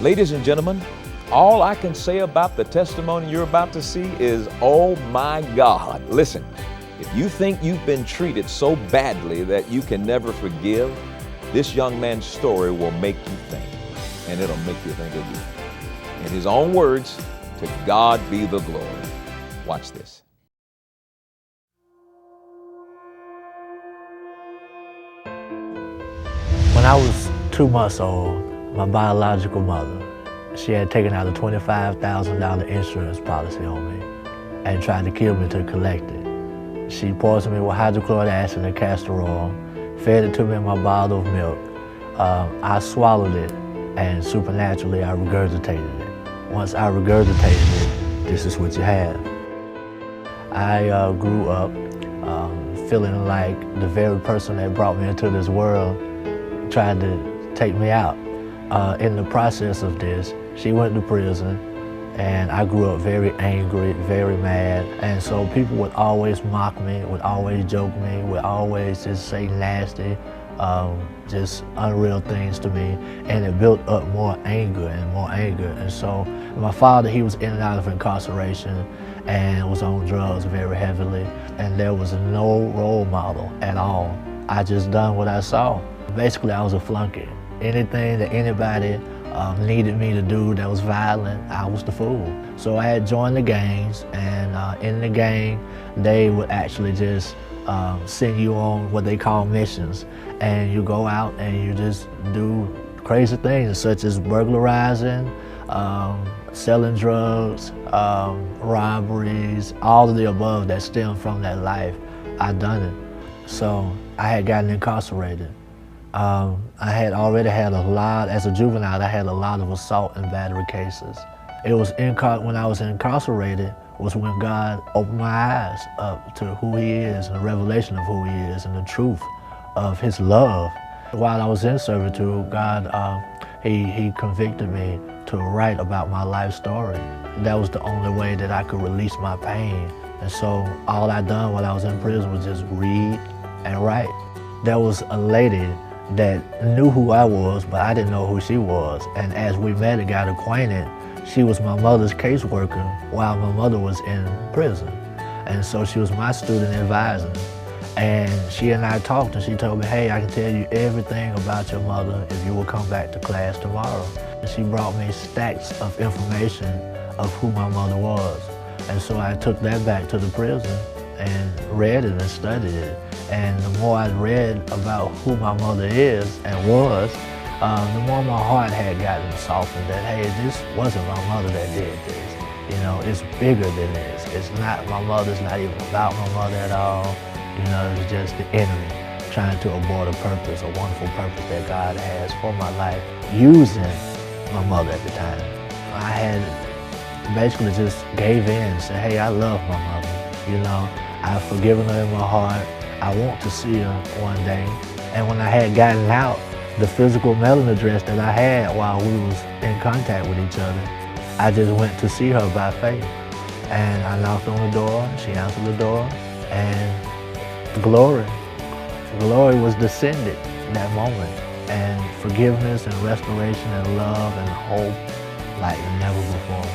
Ladies and gentlemen, all I can say about the testimony you're about to see is, oh my God. Listen, if you think you've been treated so badly that you can never forgive, this young man's story will make you think, and it'll make you think again. In his own words, to God be the glory. Watch this. When I was 2 months old, my biological mother, she had taken out a $25,000 insurance policy on me and tried to kill me to collect it. She poisoned me with hydrochloric acid and castor oil, fed it to me in my bottle of milk. I swallowed it, and supernaturally I regurgitated it. Once I regurgitated it, this is what you have. I grew up feeling like the very person that brought me into this world tried to take me out. In the process of this, she went to prison, and I grew up very angry, very mad, and so people would always mock me, would always joke me, would always just say nasty, just unreal things to me, and it built up more anger and more anger. And so my father, he was in and out of incarceration and was on drugs very heavily, and there was no role model at all. I just done what I saw. Basically, I was a flunky. Anything that anybody needed me to do that was violent, I was the fool. So I had joined the gangs, and in the gang, they would actually just send you on what they call missions. And you go out and you just do crazy things, such as burglarizing, selling drugs, robberies, all of the above that stem from that life. I done it. So I had gotten incarcerated. I had already had a lot, as a juvenile, I had a lot of assault and battery cases. It was when I was incarcerated was when God opened my eyes up to who He is, and the revelation of who He is, and the truth of His love. While I was in servitude, God, He convicted me to write about my life story. That was the only way that I could release my pain. And so all I done while I was in prison was just read and write. There was a lady that knew who I was, but I didn't know who she was. And as we met and got acquainted, she was my mother's caseworker while my mother was in prison. And so she was my student advisor. And she and I talked, and she told me, hey, I can tell you everything about your mother if you will come back to class tomorrow. And she brought me stacks of information of who my mother was. And so I took that back to the prison and read it and studied it. And the more I read about who my mother is and was, the more my heart had gotten softened that, hey, this wasn't my mother that did this. You know, it's bigger than this. It's not my mother's not even about my mother at all. You know, it was just the enemy trying to abort a purpose, a wonderful purpose that God has for my life, using my mother at the time. I had basically just gave in and said, hey, I love my mother. You know, I've forgiven her in my heart. I want to see her one day. And when I had gotten out, the physical mailing address that I had while we was in contact with each other, I just went to see her by faith. And I knocked on the door, she answered the door, and glory was descended in that moment. And forgiveness and restoration and love and hope like never before.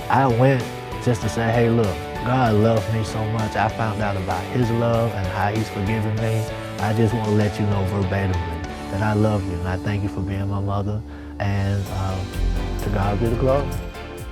I went just to say, hey, look, God loved me so much. I found out about His love and how He's forgiven me. I just want to let you know verbatimly that I love you, and I thank you for being my mother, and to God be the glory.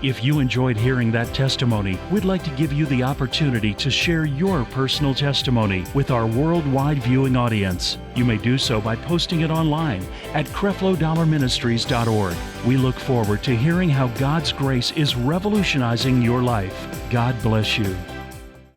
If you enjoyed hearing that testimony, we'd like to give you the opportunity to share your personal testimony with our worldwide viewing audience. You may do so by posting it online at creflodollarministries.org. We look forward to hearing how God's grace is revolutionizing your life. God bless you.